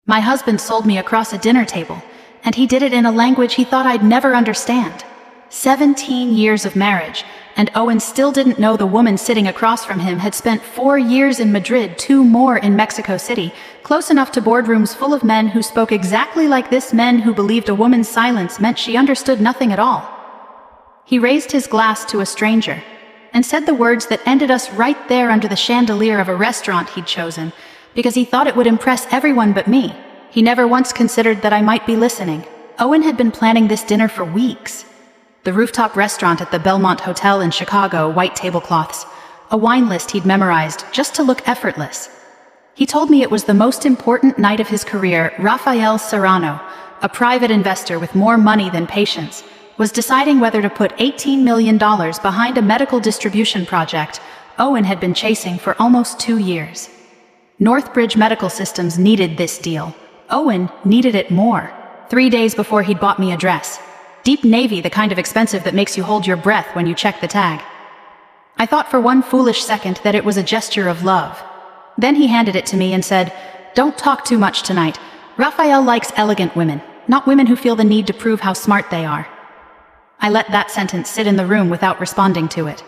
My husband sold me across a dinner table, and he did it in a language he thought I'd never understand. 17 years of marriage, and Owen still didn't know the woman sitting across from him had spent 4 years in Madrid, 2 more in Mexico City, close enough to boardrooms full of men who spoke exactly like this, men who believed a woman's silence meant she understood nothing at all. He raised his glass to a stranger, and said the words that ended us right there under the chandelier of a restaurant he'd chosen, because he thought it would impress everyone but me. He never once considered that I might be listening. Owen had been planning this dinner for weeks. The rooftop restaurant at the Belmont Hotel in Chicago, white tablecloths, a wine list he'd memorized just to look effortless. He told me it was the most important night of his career. Rafael Serrano, a private investor with more money than patience, was deciding whether to put $18 million behind a medical distribution project Owen had been chasing for almost 2 years. Northbridge Medical Systems needed this deal. Owen needed it more. 3 days before he'd bought me a dress. Deep navy, the kind of expensive that makes you hold your breath when you check the tag. I thought for one foolish second that it was a gesture of love. Then he handed it to me and said, "Don't talk too much tonight. Rafael likes elegant women, not women who feel the need to prove how smart they are." I let that sentence sit in the room without responding to it.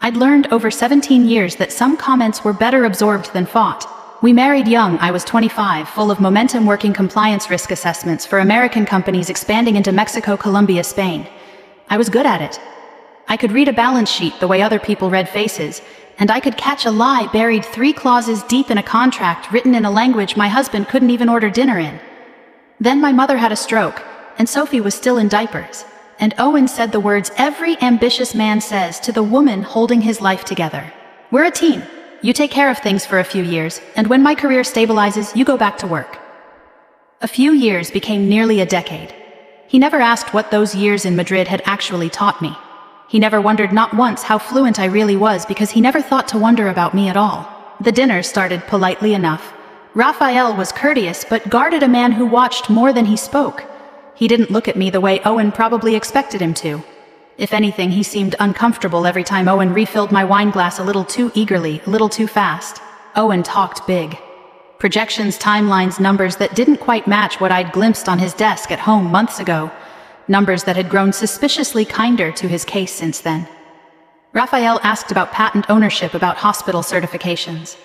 I'd learned over 17 years that some comments were better absorbed than fought. We married young. I was 25, full of momentum, working compliance risk assessments for American companies expanding into Mexico, Colombia, Spain. I was good at it. I could read a balance sheet the way other people read faces, and I could catch a lie buried 3 clauses deep in a contract written in a language my husband couldn't even order dinner in. Then my mother had a stroke, and Sophie was still in diapers, and Owen said the words every ambitious man says to the woman holding his life together. "We're a team. You take care of things for a few years, and when my career stabilizes, you go back to work." A few years became nearly a decade. He never asked what those years in Madrid had actually taught me. He never wondered, not once, how fluent I really was, because he never thought to wonder about me at all. The dinner started politely enough. Rafael was courteous, but guarded a man who watched more than he spoke. He didn't look at me the way Owen probably expected him to. If anything, he seemed uncomfortable every time Owen refilled my wine glass a little too eagerly, a little too fast. Owen talked big. Projections, timelines, numbers that didn't quite match what I'd glimpsed on his desk at home months ago. Numbers that had grown suspiciously kinder to his case since then. Rafael asked about patent ownership, about hospital certifications.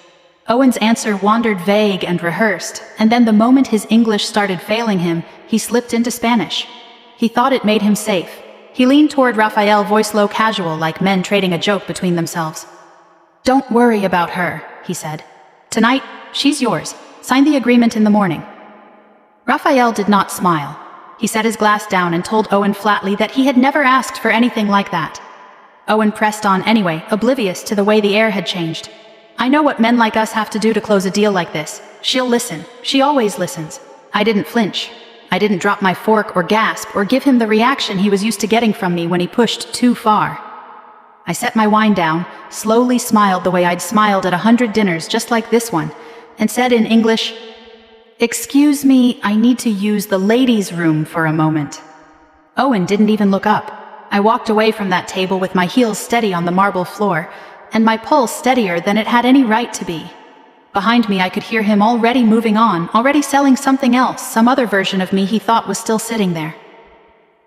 Owen's answer wandered vague and rehearsed, and then the moment his English started failing him, he slipped into Spanish. He thought it made him safe. He leaned toward Rafael, voice low, casual, like men trading a joke between themselves. "Don't worry about her," he said. "Tonight, she's yours. Sign the agreement in the morning." Rafael did not smile. He set his glass down and told Owen flatly that he had never asked for anything like that. Owen pressed on anyway, oblivious to the way the air had changed. "I know what men like us have to do to close a deal like this. She'll listen. She always listens." I didn't flinch. I didn't drop my fork or gasp or give him the reaction he was used to getting from me when he pushed too far. I set my wine down, slowly smiled the way I'd smiled at 100 dinners just like this one, and said in English, "Excuse me, I need to use the ladies' room for a moment." Owen didn't even look up. I walked away from that table with my heels steady on the marble floor, and my pulse steadier than it had any right to be. Behind me, I could hear him already moving on, already selling something else, some other version of me he thought was still sitting there.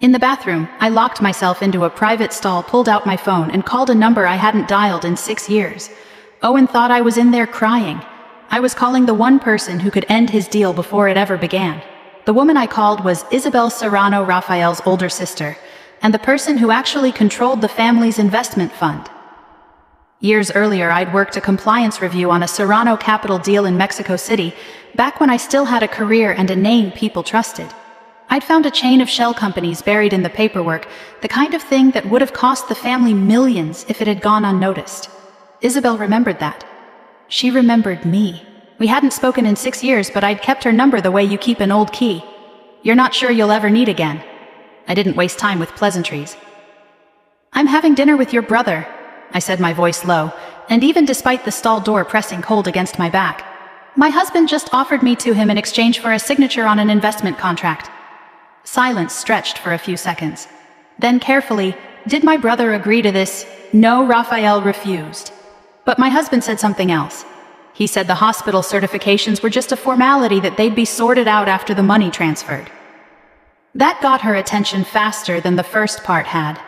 In the bathroom, I locked myself into a private stall, pulled out my phone, and called a number I hadn't dialed in 6 years. Owen thought I was in there crying. I was calling the one person who could end his deal before it ever began. The woman I called was Isabel Serrano, Rafael's older sister, and the person who actually controlled the family's investment fund. Years earlier, I'd worked a compliance review on a Serrano Capital deal in Mexico City, back when I still had a career and a name people trusted. I'd found a chain of shell companies buried in the paperwork, the kind of thing that would have cost the family millions if it had gone unnoticed. Isabel remembered that. She remembered me. We hadn't spoken in 6 years, but I'd kept her number the way you keep an old key. "You're not sure you'll ever need again." I didn't waste time with pleasantries. "I'm having dinner with your brother," I said, my voice low, and even despite the stall door pressing cold against my back. "My husband just offered me to him in exchange for a signature on an investment contract." Silence stretched for a few seconds. Then carefully, "Did my brother agree to this?" "No," Rafael refused. "But my husband said something else." He said the hospital certifications were just a formality that they'd be sorted out after the money transferred. That got her attention faster than the first part had.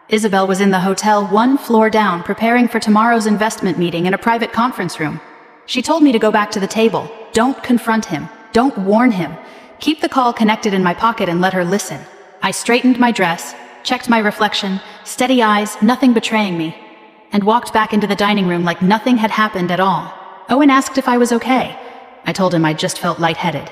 Isabel was in the hotel one floor down, preparing for tomorrow's investment meeting in a private conference room. She told me to go back to the table. Don't confront him. Don't warn him. Keep the call connected in my pocket and let her listen. I straightened my dress, checked my reflection, steady eyes, nothing betraying me, and walked back into the dining room like nothing had happened at all. Owen asked if I was okay. I told him I just felt lightheaded.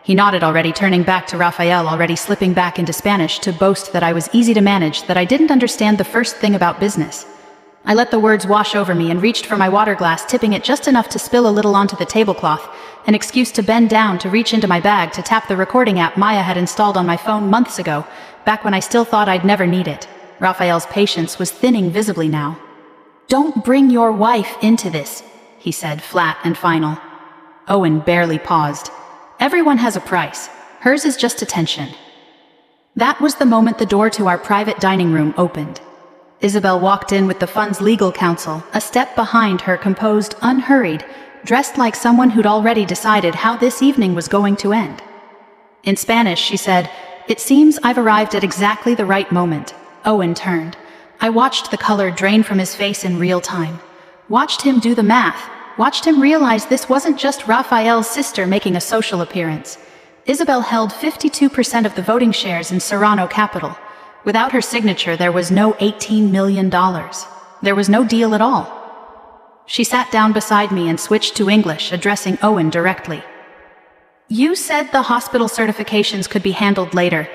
He nodded already, turning back to Rafael, already slipping back into Spanish to boast that I was easy to manage, that I didn't understand the first thing about business. I let the words wash over me and reached for my water glass, tipping it just enough to spill a little onto the tablecloth, an excuse to bend down to reach into my bag to tap the recording app Maya had installed on my phone months ago, back when I still thought I'd never need it. Rafael's patience was thinning visibly now. "Don't bring your wife into this," he said, flat and final. Owen barely paused. Everyone has a price. Hers is just attention. That was the moment the door to our private dining room opened. Isabel walked in with the fund's legal counsel, a step behind her, composed, unhurried, dressed like someone who'd already decided how this evening was going to end. In Spanish, she said, "It seems I've arrived at exactly the right moment." Owen turned. I watched the color drain from his face in real time. Watched him do the math. Watched him realize this wasn't just Rafael's sister making a social appearance. Isabel held 52% of the voting shares in Serrano Capital. Without her signature, there was no $18 million. There was no deal at all. She sat down beside me and switched to English, addressing Owen directly. "You said the hospital certifications could be handled later.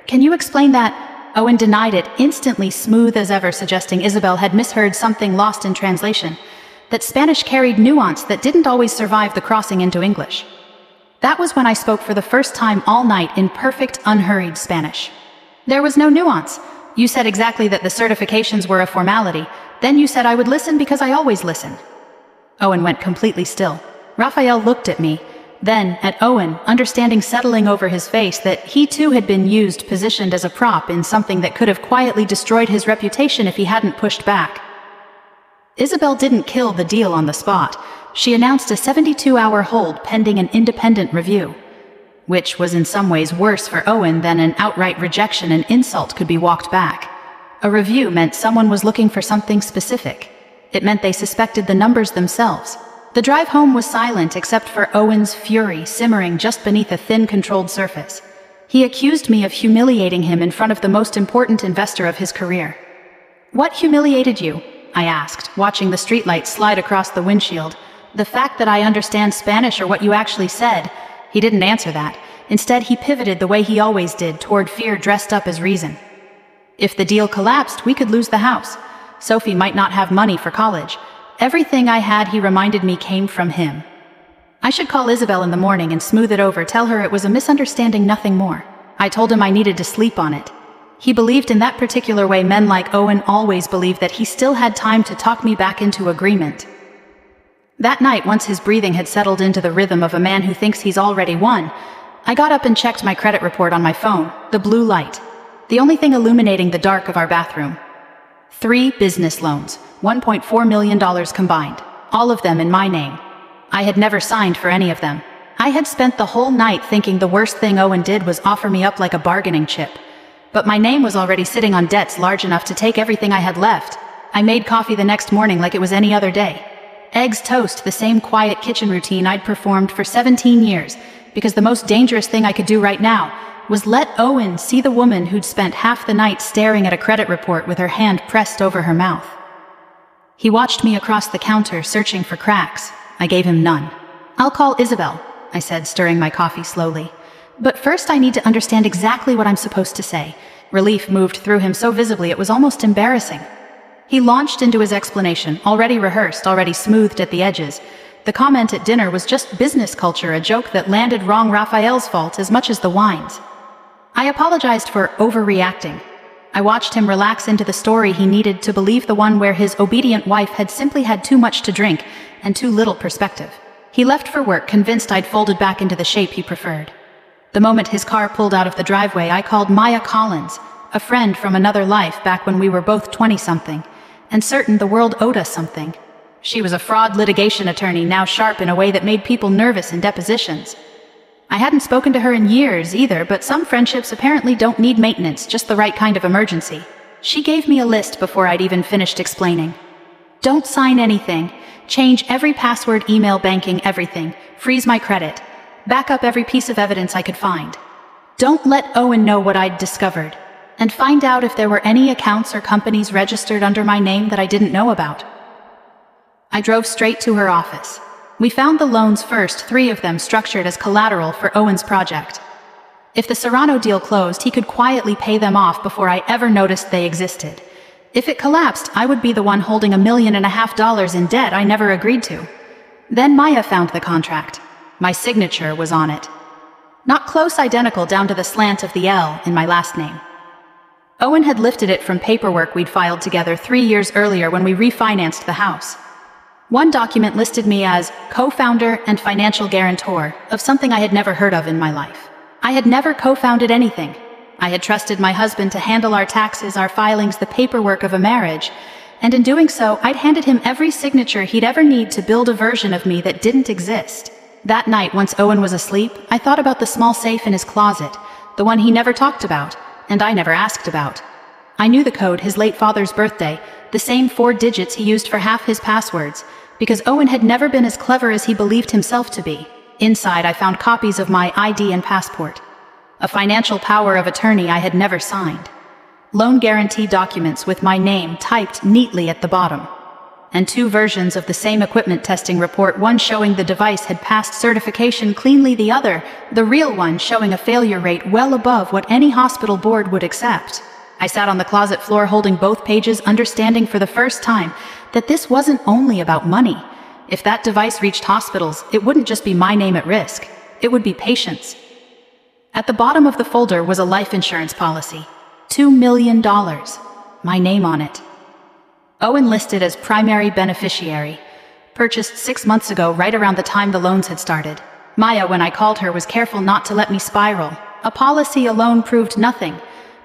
Can you explain that?" Owen denied it, instantly, smooth as ever, suggesting Isabel had misheard something, lost in translation, that Spanish carried nuance that didn't always survive the crossing into English. That was when I spoke for the first time all night in perfect, unhurried Spanish. "There was no nuance. You said exactly that the certifications were a formality. Then you said I would listen because I always listen." Owen went completely still. Rafael looked at me, then at Owen, understanding settling over his face that he too had been used, positioned as a prop in something that could have quietly destroyed his reputation if he hadn't pushed back. Isabel didn't kill the deal on the spot. She announced a 72-hour hold pending an independent review, which was in some ways worse for Owen than an outright rejection and insult could be walked back. A review meant someone was looking for something specific. It meant they suspected the numbers themselves. The drive home was silent except for Owen's fury simmering just beneath a thin, controlled surface. He accused me of humiliating him in front of the most important investor of his career. "What humiliated you?" I asked, watching the streetlight slide across the windshield. "The fact that I understand Spanish, or what you actually said?" He didn't answer that. Instead, he pivoted the way he always did, toward fear dressed up as reason. "If the deal collapsed, we could lose the house. Sophie might not have money for college. Everything I had," he reminded me, "came from him. I should call Isabel in the morning and smooth it over, tell her it was a misunderstanding, nothing more." I told him I needed to sleep on it. He believed in that particular way men like Owen always believed, that he still had time to talk me back into agreement. That night, once his breathing had settled into the rhythm of a man who thinks he's already won, I got up and checked my credit report on my phone, the blue light, the only thing illuminating the dark of our bathroom. 3 business loans, $1.4 million combined, all of them in my name. I had never signed for any of them. I had spent the whole night thinking the worst thing Owen did was offer me up like a bargaining chip. But my name was already sitting on debts large enough to take everything I had left. I made coffee the next morning like it was any other day. Eggs toast, the same quiet kitchen routine I'd performed for 17 years, because the most dangerous thing I could do right now was let Owen see the woman who'd spent half the night staring at a credit report with her hand pressed over her mouth. He watched me across the counter, searching for cracks. I gave him none. "I'll call Isabel," I said, stirring my coffee slowly. "But first I need to understand exactly what I'm supposed to say." Relief moved through him so visibly it was almost embarrassing. He launched into his explanation, already rehearsed, already smoothed at the edges. The comment at dinner was just business culture, a joke that landed wrong, Rafael's fault as much as the wine's. I apologized for overreacting. I watched him relax into the story he needed to believe, the one where his obedient wife had simply had too much to drink and too little perspective. He left for work, convinced I'd folded back into the shape he preferred. The moment his car pulled out of the driveway, I called Maya Collins, a friend from another life back when we were both 20-something, and certain the world owed us something. She was a fraud litigation attorney, now sharp in a way that made people nervous in depositions. I hadn't spoken to her in years either, but some friendships apparently don't need maintenance, just the right kind of emergency. She gave me a list before I'd even finished explaining. Don't sign anything. Change every password, email, banking, everything. Freeze my credit. Back up every piece of evidence I could find. Don't let Owen know what I'd discovered. And find out if there were any accounts or companies registered under my name that I didn't know about. I drove straight to her office. We found the loans first, 3 of them structured as collateral for Owen's project. If the Serrano deal closed, he could quietly pay them off before I ever noticed they existed. If it collapsed, I would be the one holding $1.5 million in debt I never agreed to. Then Maya found the contract. My signature was on it. Not close identical down to the slant of the L in my last name. Owen had lifted it from paperwork we'd filed together 3 years earlier when we refinanced the house. One document listed me as co-founder and financial guarantor of something I had never heard of in my life. I had never co-founded anything. I had trusted my husband to handle our taxes, our filings, the paperwork of a marriage, and in doing so, I'd handed him every signature he'd ever need to build a version of me that didn't exist. That night, once Owen was asleep, I thought about the small safe in his closet, the one he never talked about, and I never asked about. I knew the code, his late father's birthday, the same 4 digits he used for half his passwords, because Owen had never been as clever as he believed himself to be. Inside, I found copies of my ID and passport. A financial power of attorney I had never signed. Loan guarantee documents with my name typed neatly at the bottom. And 2 versions of the same equipment testing report, one showing the device had passed certification cleanly, the other, the real one, showing a failure rate well above what any hospital board would accept. I sat on the closet floor holding both pages, understanding for the first time that this wasn't only about money. If that device reached hospitals, it wouldn't just be my name at risk. It would be patients. At the bottom of the folder was a life insurance policy. $2 million. My name on it. Owen listed as primary beneficiary. Purchased 6 months ago, right around the time the loans had started. Maya, when I called her, was careful not to let me spiral. A policy alone proved nothing.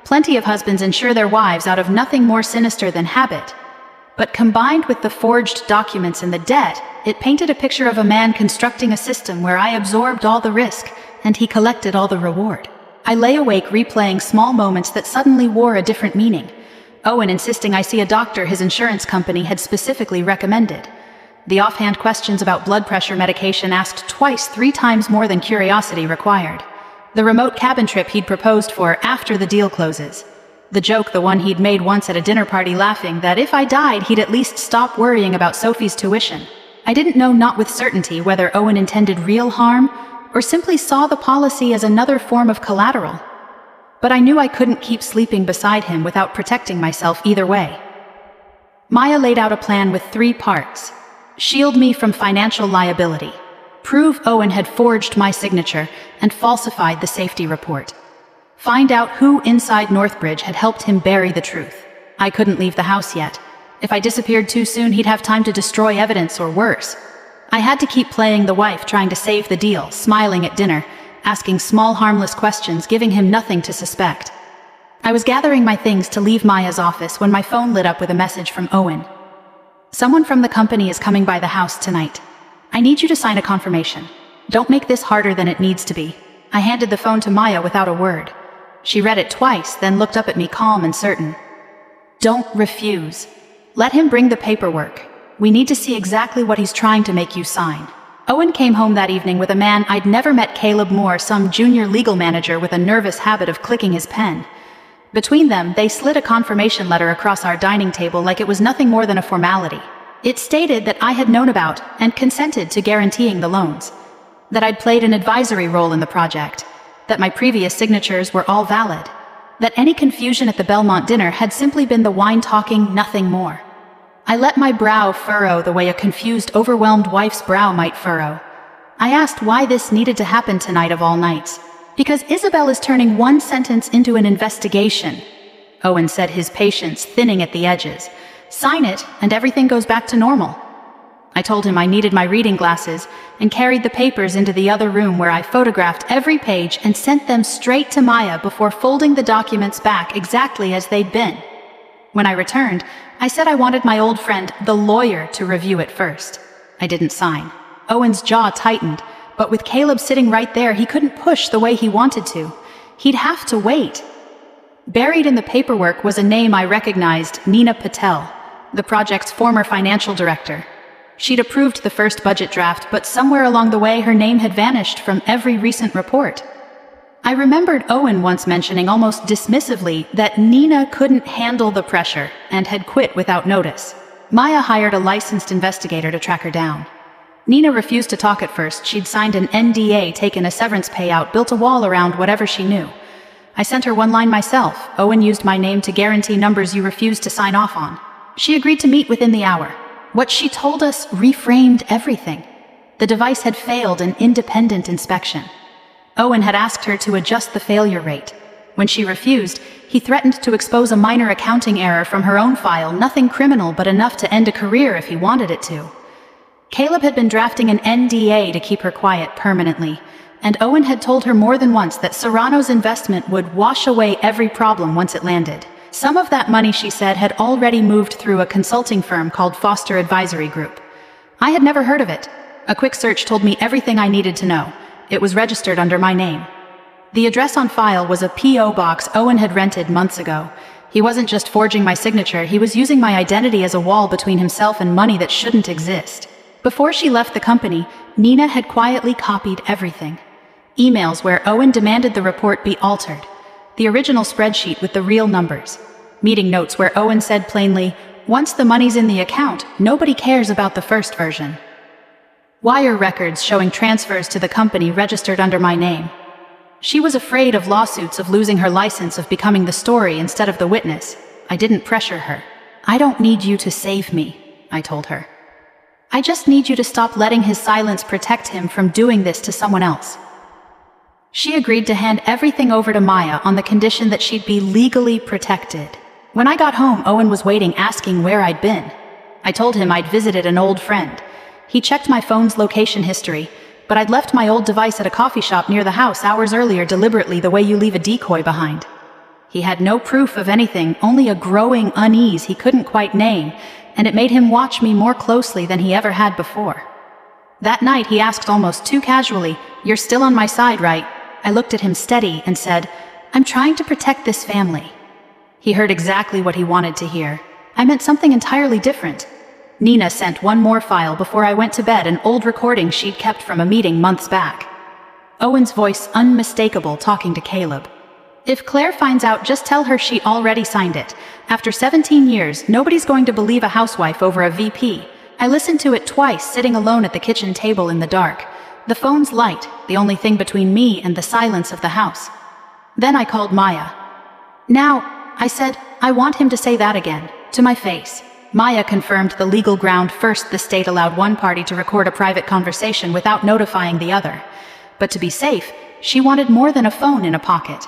Plenty of husbands insure their wives out of nothing more sinister than habit. But combined with the forged documents and the debt, it painted a picture of a man constructing a system where I absorbed all the risk, and he collected all the reward. I lay awake replaying small moments that suddenly wore a different meaning. Owen insisting I see a doctor his insurance company had specifically recommended. The offhand questions about blood pressure medication asked twice, 3 times more than curiosity required. The remote cabin trip he'd proposed for after the deal closes. The joke, the one he'd made once at a dinner party, laughing that if I died he'd at least stop worrying about Sophie's tuition. I didn't know, not with certainty, whether Owen intended real harm or simply saw the policy as another form of collateral. But I knew I couldn't keep sleeping beside him without protecting myself either way. Maya laid out a plan with 3 parts. Shield me from financial liability. Prove Owen had forged my signature and falsified the safety report. Find out who inside Northbridge had helped him bury the truth. I couldn't leave the house yet. If I disappeared too soon, he'd have time to destroy evidence or worse. I had to keep playing the wife, trying to save the deal, smiling at dinner, asking small harmless questions, giving him nothing to suspect. I was gathering my things to leave Maya's office when my phone lit up with a message from Owen. Someone from the company is coming by the house tonight. I need you to sign a confirmation. Don't make this harder than it needs to be. I handed the phone to Maya without a word. She read it twice, then looked up at me calm and certain. Don't refuse. Let him bring the paperwork. We need to see exactly what he's trying to make you sign. Owen came home that evening with a man I'd never met, Caleb Moore, some junior legal manager with a nervous habit of clicking his pen. Between them, they slid a confirmation letter across our dining table like it was nothing more than a formality. It stated that I had known about and consented to guaranteeing the loans, that I'd played an advisory role in the project, that my previous signatures were all valid, that any confusion at the Belmont dinner had simply been the wine talking, nothing more. I let my brow furrow the way a confused, overwhelmed wife's brow might furrow. I asked why this needed to happen tonight of all nights. Because Isabel is turning one sentence into an investigation. Owen said, his patience thinning at the edges. Sign it, and everything goes back to normal. I told him I needed my reading glasses and carried the papers into the other room, where I photographed every page and sent them straight to Maya before folding the documents back exactly as they'd been. When I returned, I said I wanted my old friend, the lawyer, to review it first. I didn't sign. Owen's jaw tightened, but with Caleb sitting right there, he couldn't push the way he wanted to. He'd have to wait. Buried in the paperwork was a name I recognized, Nina Patel, the project's former financial director. She'd approved the first budget draft, but somewhere along the way her name had vanished from every recent report. I remembered Owen once mentioning almost dismissively that Nina couldn't handle the pressure and had quit without notice. Maya hired a licensed investigator to track her down. Nina refused to talk at first. She'd signed an NDA, taken a severance payout, built a wall around whatever she knew. I sent her one line myself. Owen used my name to guarantee numbers you refused to sign off on. She agreed to meet within the hour. What she told us reframed everything. The device had failed an independent inspection. Owen had asked her to adjust the failure rate. When she refused, he threatened to expose a minor accounting error from her own file, nothing criminal but enough to end a career if he wanted it to. Caleb had been drafting an NDA to keep her quiet permanently, and Owen had told her more than once that Serrano's investment would wash away every problem once it landed. Some of that money, she said, had already moved through a consulting firm called Foster Advisory Group. I had never heard of it. A quick search told me everything I needed to know. It was registered under my name. The address on file was a P.O. box Owen had rented months ago. He wasn't just forging my signature, he was using my identity as a wall between himself and money that shouldn't exist. Before she left the company, Nina had quietly copied everything. Emails where Owen demanded the report be altered. The original spreadsheet with the real numbers. Meeting notes where Owen said plainly, "Once the money's in the account, nobody cares about the first version." Wire records showing transfers to the company registered under my name. She was afraid of lawsuits, of losing her license, of becoming the story instead of the witness. I didn't pressure her. "I don't need you to save me," I told her. "I just need you to stop letting his silence protect him from doing this to someone else." She agreed to hand everything over to Maya on the condition that she'd be legally protected. When I got home, Owen was waiting, asking where I'd been. I told him I'd visited an old friend. He checked my phone's location history, but I'd left my old device at a coffee shop near the house hours earlier, deliberately, the way you leave a decoy behind. He had no proof of anything, only a growing unease he couldn't quite name, and it made him watch me more closely than he ever had before. That night he asked almost too casually, "You're still on my side, right?" I looked at him steady and said, "I'm trying to protect this family." He heard exactly what he wanted to hear. I meant something entirely different. Nina sent one more file before I went to bed, an old recording she'd kept from a meeting months back. Owen's voice unmistakable, talking to Caleb. "If Claire finds out, just tell her she already signed it. After 17 years, nobody's going to believe a housewife over a VP. I listened to it twice, sitting alone at the kitchen table in the dark. The phone's light, the only thing between me and the silence of the house." Then I called Maya. "Now," I said, "I want him to say that again, to my face." Maya confirmed the legal ground. First, the state allowed one party to record a private conversation without notifying the other. But to be safe, she wanted more than a phone in a pocket.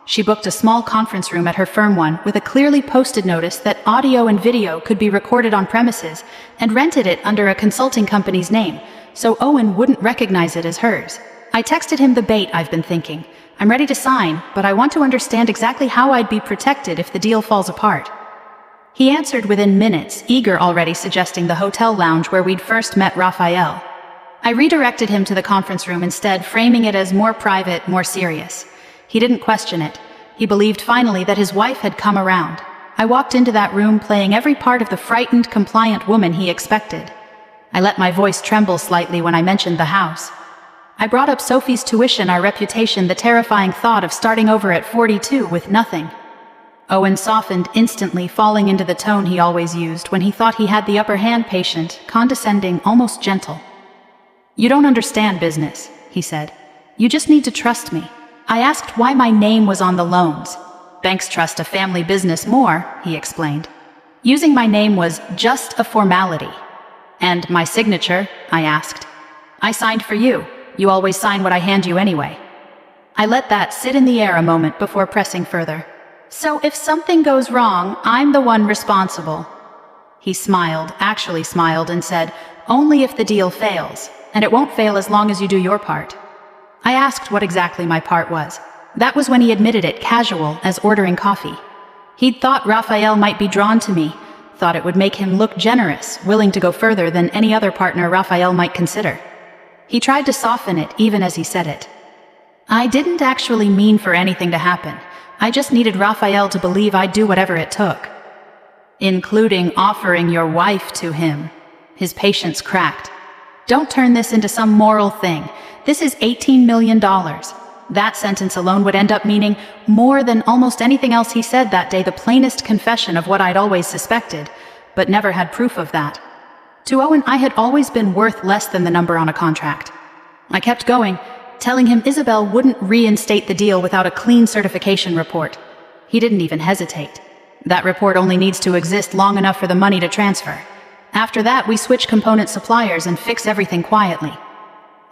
She booked a small conference room at her firm one with a clearly posted notice that audio and video could be recorded on premises, and rented it under a consulting company's name, so Owen wouldn't recognize it as hers. I texted him the bait I've been thinking. "I'm ready to sign, but I want to understand exactly how I'd be protected if the deal falls apart." He answered within minutes, eager already, suggesting the hotel lounge where we'd first met Raphael. I redirected him to the conference room instead, framing it as more private, more serious. He didn't question it. He believed finally that his wife had come around. I walked into that room playing every part of the frightened, compliant woman he expected. I let my voice tremble slightly when I mentioned the house. I brought up Sophie's tuition, our reputation, the terrifying thought of starting over at 42 with nothing. Owen softened instantly, falling into the tone he always used when he thought he had the upper hand, patient, condescending, almost gentle. "You don't understand business," he said. "You just need to trust me." I asked why my name was on the loans. "Banks trust a family business more," he explained. "Using my name was just a formality." "And my signature?" I asked. "I signed for you. You always sign what I hand you anyway." I let that sit in the air a moment before pressing further. "So if something goes wrong, I'm the one responsible." He smiled, actually smiled, and said, "Only if the deal fails, and it won't fail as long as you do your part." I asked what exactly my part was. That was when he admitted it, casual as ordering coffee. He'd thought Raphael might be drawn to me, thought it would make him look generous, willing to go further than any other partner Raphael might consider. He tried to soften it even as he said it. I didn't actually mean for anything to happen. I just needed Raphael to believe I'd do whatever it took. Including offering your wife to him. His patience cracked. Don't turn this into some moral thing. This is $18 million. That sentence alone would end up meaning more than almost anything else he said that day, the plainest confession of what I'd always suspected, but never had proof of that. To Owen, I had always been worth less than the number on a contract. I kept going, telling him Isabel wouldn't reinstate the deal without a clean certification report. He didn't even hesitate. That report only needs to exist long enough for the money to transfer. After that, we switch component suppliers and fix everything quietly.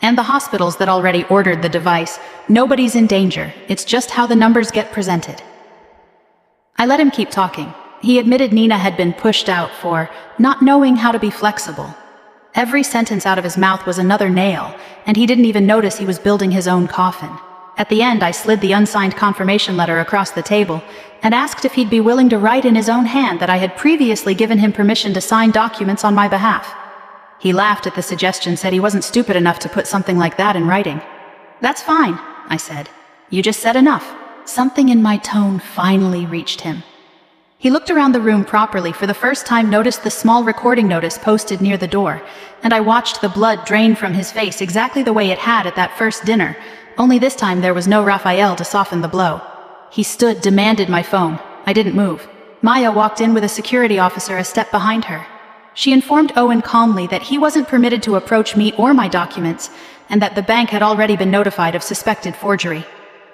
And the hospitals that already ordered the device, nobody's in danger. It's just how the numbers get presented. I let him keep talking. He admitted Nina had been pushed out for not knowing how to be flexible. Every sentence out of his mouth was another nail, and he didn't even notice he was building his own coffin. At the end, I slid the unsigned confirmation letter across the table and asked if he'd be willing to write in his own hand that I had previously given him permission to sign documents on my behalf. He laughed at the suggestion, said he wasn't stupid enough to put something like that in writing. That's fine, I said. You just said enough. Something in my tone finally reached him. He looked around the room properly, for the first time noticed the small recording notice posted near the door, and I watched the blood drain from his face exactly the way it had at that first dinner, only this time there was no Raphael to soften the blow. He stood, demanded my phone. I didn't move. Maya walked in with a security officer a step behind her. She informed Owen calmly that he wasn't permitted to approach me or my documents, and that the bank had already been notified of suspected forgery.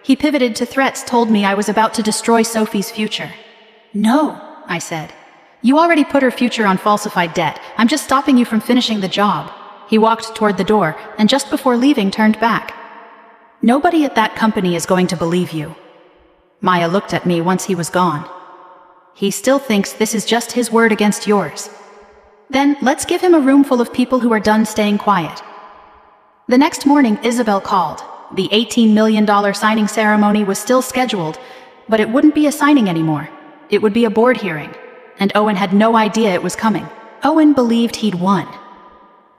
He pivoted to threats, told me I was about to destroy Sophie's future. No, I said. You already put her future on falsified debt. I'm just stopping you from finishing the job. He walked toward the door, and just before leaving turned back. Nobody at that company is going to believe you. Maya looked at me once he was gone. He still thinks this is just his word against yours. Then let's give him a room full of people who are done staying quiet. The next morning, Isabel called. The $18 million signing ceremony was still scheduled, but it wouldn't be a signing anymore. It would be a board hearing, and Owen had no idea it was coming. Owen believed he'd won.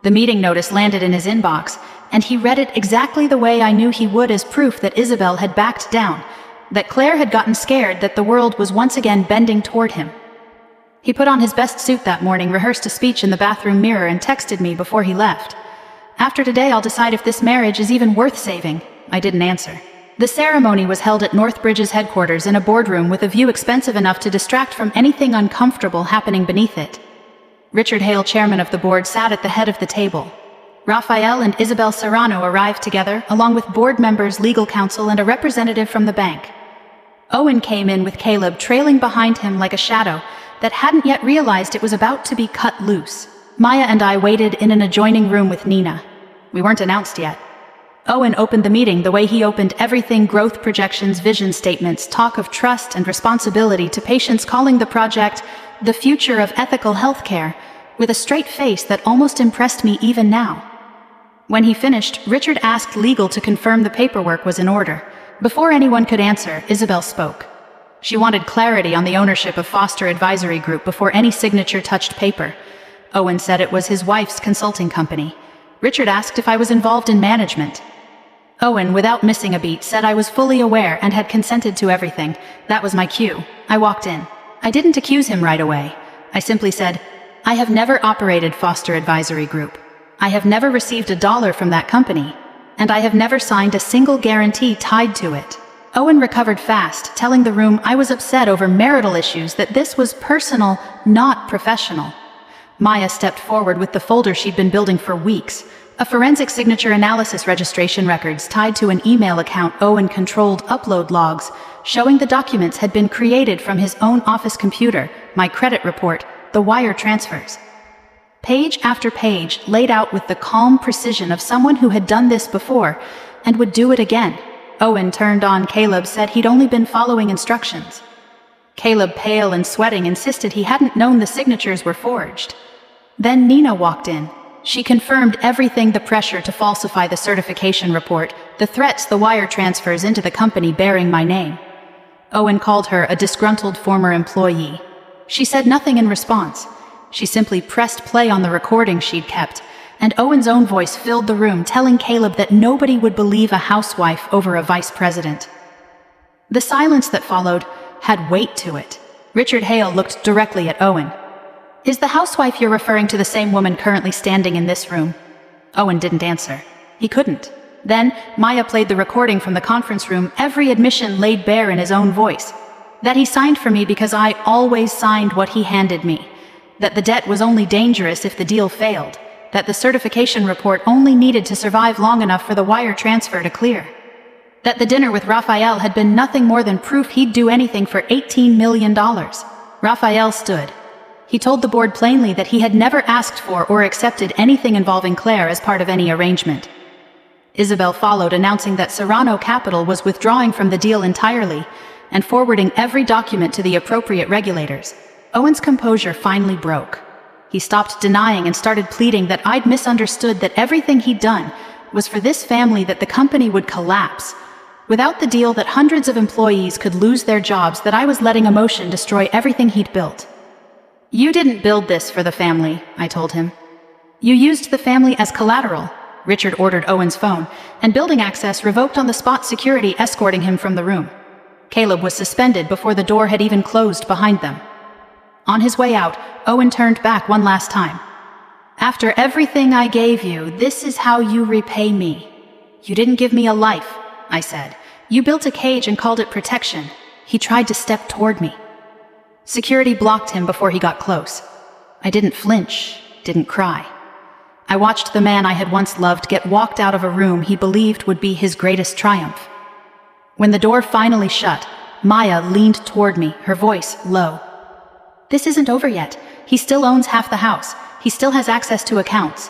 The meeting notice landed in his inbox, and he read it exactly the way I knew he would, as proof that Isabel had backed down, that Claire had gotten scared, that the world was once again bending toward him. He put on his best suit that morning, rehearsed a speech in the bathroom mirror, and texted me before he left. After today, I'll decide if this marriage is even worth saving. I didn't answer. The ceremony was held at Northbridge's headquarters in a boardroom with a view expensive enough to distract from anything uncomfortable happening beneath it. Richard Hale, chairman of the board, sat at the head of the table. Raphael and Isabel Serrano arrived together, along with board members, legal counsel, and a representative from the bank. Owen came in with Caleb trailing behind him like a shadow that hadn't yet realized it was about to be cut loose. Maya and I waited in an adjoining room with Nina. We weren't announced yet. Owen opened the meeting the way he opened everything: growth projections, vision statements, talk of trust and responsibility to patients, calling the project the future of ethical healthcare, with a straight face that almost impressed me even now. When he finished, Richard asked legal to confirm the paperwork was in order. Before anyone could answer, Isabel spoke. She wanted clarity on the ownership of Foster Advisory Group before any signature touched paper. Owen said it was his wife's consulting company. Richard asked if I was involved in management. Owen, without missing a beat, said I was fully aware and had consented to everything. That was my cue. I walked in. I didn't accuse him right away. I simply said, I have never operated Foster Advisory Group. I have never received $1 from that company, and I have never signed a single guarantee tied to it. Owen recovered fast, telling the room I was upset over marital issues, that this was personal, not professional. Maya stepped forward with the folder she'd been building for weeks. A forensic signature analysis, registration records tied to an email account Owen controlled, upload logs showing the documents had been created from his own office computer, my credit report, the wire transfers. Page after page, laid out with the calm precision of someone who had done this before and would do it again. Owen turned on Caleb, said he'd only been following instructions. Caleb, pale and sweating, insisted he hadn't known the signatures were forged. Then Nina walked in. She confirmed everything: the pressure to falsify the certification report, the threats, the wire transfers into the company bearing my name. Owen called her a disgruntled former employee. She said nothing in response. She simply pressed play on the recording she'd kept, and Owen's own voice filled the room, telling Caleb that nobody would believe a housewife over a vice president. The silence that followed had weight to it. Richard Hale looked directly at Owen. "Is the housewife you're referring to the same woman currently standing in this room?" Owen didn't answer. He couldn't. Then, Maya played the recording from the conference room, every admission laid bare in his own voice. That he signed for me because I always signed what he handed me. That the debt was only dangerous if the deal failed. That the certification report only needed to survive long enough for the wire transfer to clear. That the dinner with Raphael had been nothing more than proof he'd do anything for $18 million. Raphael stood. He told the board plainly that he had never asked for or accepted anything involving Claire as part of any arrangement. Isabel followed, announcing that Serrano Capital was withdrawing from the deal entirely and forwarding every document to the appropriate regulators. Owen's composure finally broke. He stopped denying and started pleading that I'd misunderstood, that everything he'd done was for this family, that the company would collapse. Without the deal, that hundreds of employees could lose their jobs, that I was letting emotion destroy everything he'd built. "You didn't build this for the family," I told him. "You used the family as collateral." Richard ordered Owen's phone, and building access revoked on the spot, security escorting him from the room. Caleb was suspended before the door had even closed behind them. On his way out, Owen turned back one last time. "After everything I gave you, this is how you repay me." "You didn't give me a life," I said. "You built a cage and called it protection." He tried to step toward me. Security blocked him before he got close. I didn't flinch, didn't cry. I watched the man I had once loved get walked out of a room he believed would be his greatest triumph. When the door finally shut, Maya leaned toward me, her voice low. "This isn't over yet. He still owns half the house. He still has access to accounts."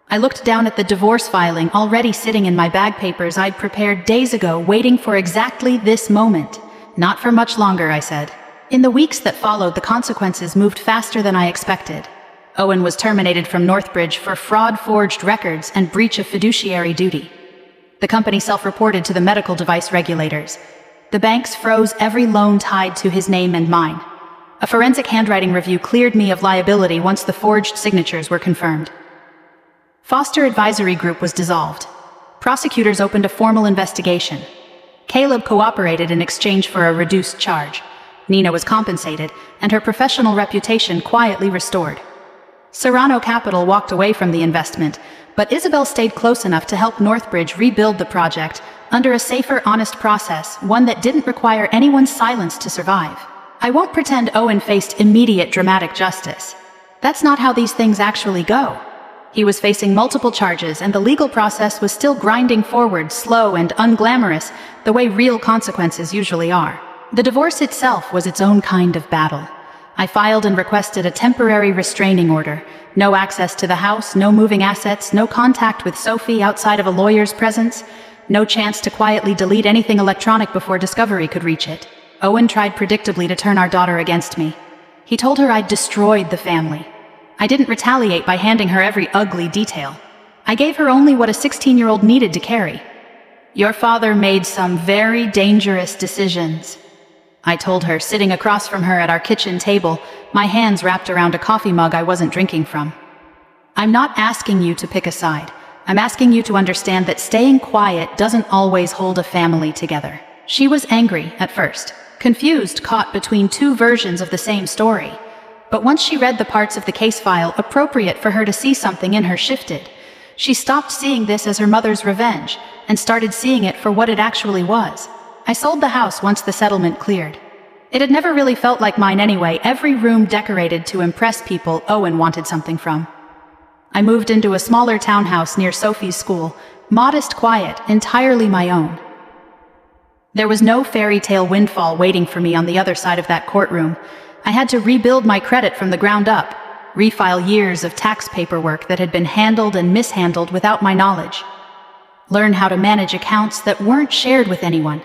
I looked down at the divorce filing already sitting in my bag, papers I'd prepared days ago, waiting for exactly this moment. "Not for much longer," I said. In the weeks that followed, the consequences moved faster than I expected. Owen was terminated from Northbridge for fraud, forged records, and breach of fiduciary duty. The company self-reported to the medical device regulators. The banks froze every loan tied to his name and mine. A forensic handwriting review cleared me of liability once the forged signatures were confirmed. Foster Advisory Group was dissolved. Prosecutors opened a formal investigation. Caleb cooperated in exchange for a reduced charge. Nina was compensated, and her professional reputation quietly restored. Serrano Capital walked away from the investment, but Isabel stayed close enough to help Northbridge rebuild the project under a safer, honest process, one that didn't require anyone's silence to survive. I won't pretend Owen faced immediate dramatic justice. That's not how these things actually go. He was facing multiple charges, and the legal process was still grinding forward, slow and unglamorous, the way real consequences usually are. The divorce itself was its own kind of battle. I filed and requested a temporary restraining order. No access to the house, no moving assets, no contact with Sophie outside of a lawyer's presence, no chance to quietly delete anything electronic before discovery could reach it. Owen tried predictably to turn our daughter against me. He told her I'd destroyed the family. I didn't retaliate by handing her every ugly detail. I gave her only what a 16-year-old needed to carry. "Your father made some very dangerous decisions," I told her, sitting across from her at our kitchen table, my hands wrapped around a coffee mug I wasn't drinking from. "I'm not asking you to pick a side. I'm asking you to understand that staying quiet doesn't always hold a family together." She was angry at first, confused, caught between two versions of the same story. But once she read the parts of the case file appropriate for her to see something in her shifted. She stopped seeing this as her mother's revenge and started seeing it for what it actually was. I sold the house once the settlement cleared. It had never really felt like mine anyway, every room decorated to impress people Owen wanted something from. I moved into a smaller townhouse near Sophie's school, modest, quiet, entirely my own. There was no fairy tale windfall waiting for me on the other side of that courtroom. I had to rebuild my credit from the ground up, refile years of tax paperwork that had been handled and mishandled without my knowledge, learn how to manage accounts that weren't shared with anyone,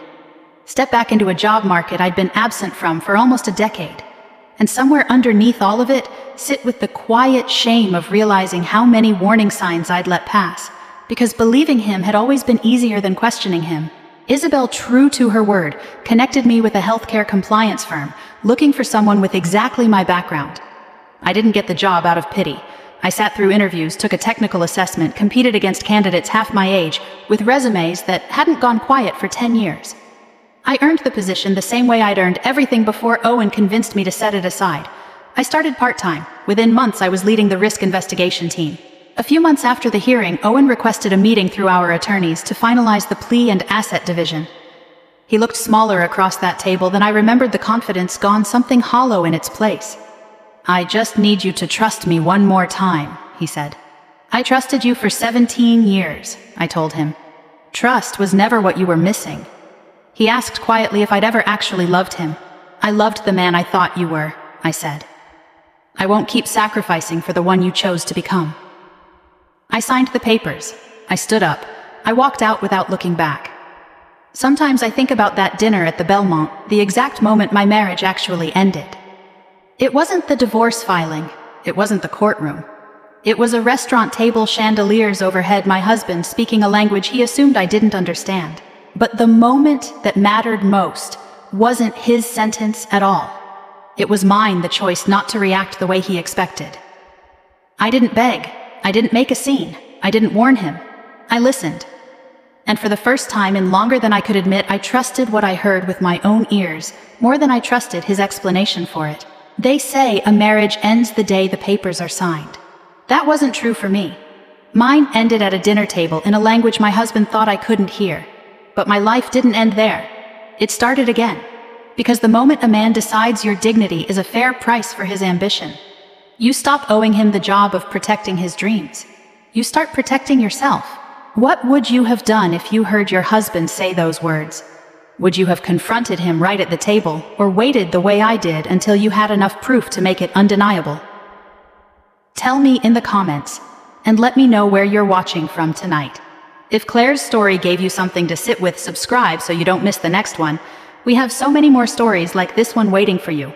step back into a job market I'd been absent from for almost a decade, and somewhere underneath all of it, sit with the quiet shame of realizing how many warning signs I'd let pass, because believing him had always been easier than questioning him. Isabel, true to her word, connected me with a healthcare compliance firm, looking for someone with exactly my background. I didn't get the job out of pity. I sat through interviews, took a technical assessment, competed against candidates half my age, with resumes that hadn't gone quiet for 10 years. I earned the position the same way I'd earned everything before Owen convinced me to set it aside. I started part-time. Within months, I was leading the risk investigation team. A few months after the hearing, Owen requested a meeting through our attorneys to finalize the plea and asset division. He looked smaller across that table than I remembered, the confidence gone, something hollow in its place. "I just need you to trust me one more time," he said. "I trusted you for 17 years, I told him. "Trust was never what you were missing." He asked quietly if I'd ever actually loved him. "I loved the man I thought you were," I said. "I won't keep sacrificing for the one you chose to become." I signed the papers. I stood up. I walked out without looking back. Sometimes I think about that dinner at the Belmont, the exact moment my marriage actually ended. It wasn't the divorce filing. It wasn't the courtroom. It was a restaurant table, chandeliers overhead, my husband speaking a language he assumed I didn't understand. But the moment that mattered most wasn't his sentence at all. It was mine, the choice not to react the way he expected. I didn't beg. I didn't make a scene. I didn't warn him. I listened. And for the first time in longer than I could admit, I trusted what I heard with my own ears, more than I trusted his explanation for it. They say a marriage ends the day the papers are signed. That wasn't true for me. Mine ended at a dinner table in a language my husband thought I couldn't hear. But my life didn't end there. It started again. Because the moment a man decides your dignity is a fair price for his ambition, you stop owing him the job of protecting his dreams. You start protecting yourself. What would you have done if you heard your husband say those words? Would you have confronted him right at the table, or waited the way I did until you had enough proof to make it undeniable? Tell me in the comments, and let me know where you're watching from tonight. If Claire's story gave you something to sit with, subscribe so you don't miss the next one. We have so many more stories like this one waiting for you.